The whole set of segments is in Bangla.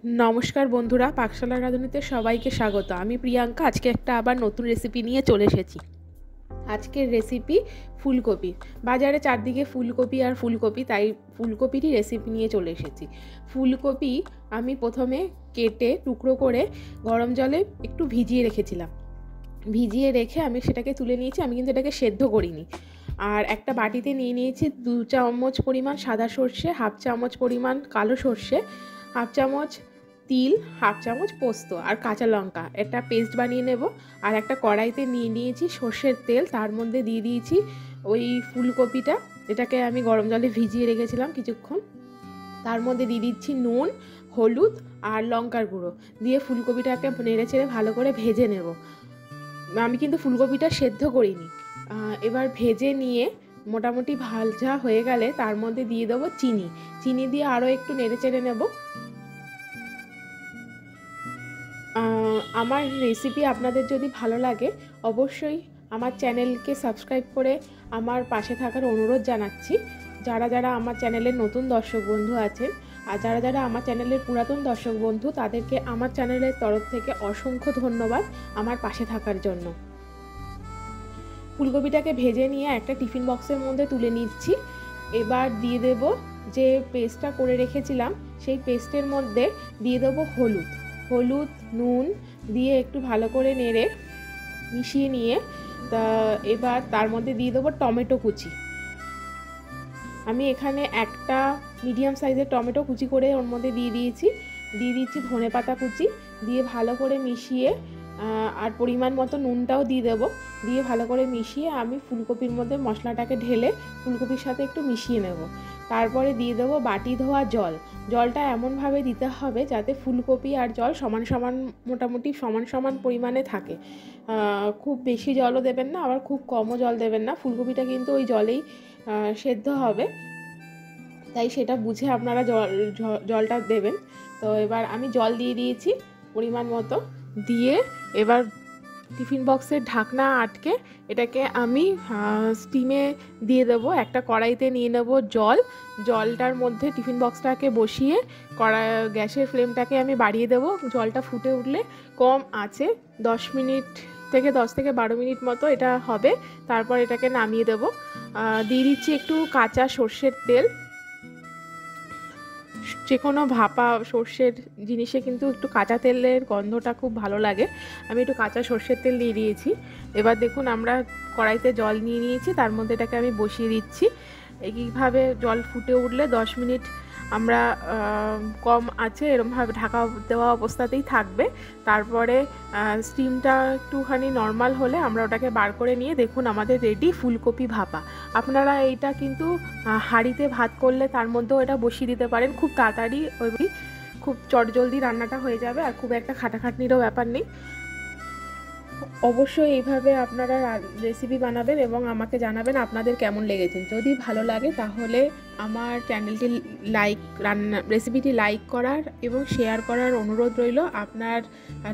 नमस्कार बंधुरा पाकशाला राঁধুনিতে সবাইকে স্বাগত। আমি প্রিয়াঙ্কা আজকে একটা আবার নতুন রেসিপি নিয়ে চলে এসেছি। আজকের রেসিপি ফুলকপি। বাজারে চারদিকে ফুলকপি আর ফুলকপি, তাই ফুলকপিরই রেসিপি নিয়ে চলে এসেছি। ফুলকপি আমি প্রথমে কেটে টুকরো করে গরম জলে একটু ভিজিয়ে রেখেছিলাম। ভিজিয়ে রেখে আমি সেটাকে তুলে নিয়েছি। আমি কিন্তু এটাকে সেদ্ধ করিনি। আর একটা বাটিতে নিয়ে নিয়েছি 2 চামচ পরিমাণ সাদা সর্ষে, হাফ চামচ পরিমাণ কালো সর্ষে, হাফ চামচ তিল, হাফ চামচ পোস্ত আর কাঁচা লঙ্কা। এটা পেস্ট বানিয়ে নেব। আর একটা কড়াইতে নিয়ে নিয়েছি সর্ষের তেল, তার মধ্যে দিয়ে দিয়েছি ওই ফুলকপিটা, এটাকে আমি গরম জলে ভিজিয়ে রেখেছিলাম কিছুক্ষণ। তার মধ্যে দিয়ে দিচ্ছি নুন, হলুদ আর লঙ্কার গুঁড়ো দিয়ে ফুলকপিটাকে নেড়ে চেড়ে ভালো করে ভেজে নেব। আমি কিন্তু ফুলকপিটা সেদ্ধ করিনি। এবার ভেজে নিয়ে মোটামুটি ভাজা হয়ে গেলে তার মধ্যে দিয়ে দেবো চিনি দিয়ে আরও একটু নেড়ে চেড়ে নেব। আমার রেসিপি আপনাদের যদি ভালো লাগে অবশ্যই আমার চ্যানেলকে সাবস্ক্রাইব করে আমার পাশে থাকার অনুরোধ জানাচ্ছি। যারা যারা আমার চ্যানেলের নতুন দর্শক বন্ধু আছেন আর যারা যারা আমার চ্যানেলের পুরাতন দর্শক বন্ধু, তাদেরকে আমার চ্যানেলের তরফ থেকে অসংখ্য ধন্যবাদ আমার পাশে থাকার জন্য। ফুলকপিটাকে ভেজে নিয়ে একটা টিফিন বক্সের মধ্যে তুলে নিচ্ছি। এবার দিয়ে দেব যে পেস্টটা করে রেখেছিলাম, সেই পেস্টের মধ্যে দিয়ে দেবো হলুদ, নুন দিয়ে একটু ভালো করে নেড়ে মিশিয়ে নিয়ে এবার তার মধ্যে দিয়ে দেবো টমেটো কুচি। আমি এখানে একটা মিডিয়াম সাইজের টমেটো কুচি করে ওর মধ্যে দিয়ে দিচ্ছি ধনেপাতা কুচি দিয়ে ভালো করে মিশিয়ে, আর পরিমাণ মতো নুনটাও দিয়ে দেবো। দিয়ে ভালো করে মিশিয়ে আমি ফুলকপির মধ্যে মশলাটাকে ঢেলে ফুলকপির সাথে একটু মিশিয়ে নেব। তারপরে দিয়ে দেবো বাটি ধোয়া জলটা এমনভাবে দিতে হবে যাতে ফুলকপি আর জল মোটামুটি সমান পরিমাণে থাকে। খুব বেশি জলও দেবেন না, আবার খুব কমও জল দেবেন না। ফুলকপিটা কিন্তু ওই জলেই সেদ্ধ হবে, তাই সেটা বুঝে আপনারা জলটা দেবেন। তো এবার আমি জল দিয়ে দিয়েছি পরিমাণ মতো, দিয়ে এবার টিফিন বক্সের ঢাকনা আটকে এটাকে আমি স্টিমে দিয়ে দেবো। একটা কড়াইতে নিয়ে নেব জলটার মধ্যে টিফিন বক্সটাকে বসিয়ে গ্যাসের ফ্লেমটাকে আমি বাড়িয়ে দেবো। জলটা ফুটে উঠলে কম আছে 10 থেকে 12 মিনিট মতো এটা হবে। তারপর এটাকে নামিয়ে দেবো। দিয়ে দিচ্ছি একটু কাঁচা সর্ষের তেল। যে কোনো ভাপা সর্ষের জিনিসে কিন্তু একটু কাঁচা তেলের গন্ধটা খুব ভালো লাগে। আমি একটু কাঁচা সর্ষের তেল দিয়ে দিয়েছি। এবার দেখুন আমরা কড়াইতে জল নিয়ে নিয়েছি, তার মধ্যে এটাকে আমি বসিয়ে দিচ্ছি। এইভাবে জল ফুটে উঠলে 10 মিনিট আমরা কম আছে এরমভাবে ঢাকা দেওয়া অবস্থাতেই থাকবে। তারপরে স্টিমটা একটুখানি নর্মাল হলে আমরা ওটাকে বার করে নিয়ে দেখুন আমাদের রেডি ফুলকপি ভাপা। আপনারা এইটা কিন্তু হাঁড়িতে ভাত করলে তার মধ্যেও এটা বসিয়ে দিতে পারেন। খুব তাড়াতাড়ি খুব চটজলদি রান্নাটা হয়ে যাবে, আর খুব একটা খাটাখাটনিরও ব্যাপার নেই। অবশ্যই এইভাবে আপনারা রেসিপি বানাবেন এবং আমাকে জানাবেন আপনাদের কেমন লেগেছে। যদি ভালো লাগে তাহলে আমার চ্যানেলটি রেসিপিটি লাইক করার এবং শেয়ার করার অনুরোধ রইল। আপনার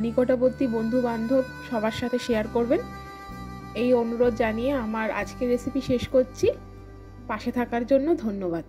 নিকটবর্তী বন্ধু বান্ধব সবার সাথে শেয়ার করবেন, এই অনুরোধ জানিয়ে আমার আজকের রেসিপি শেষ করছি। পাশে থাকার জন্য ধন্যবাদ।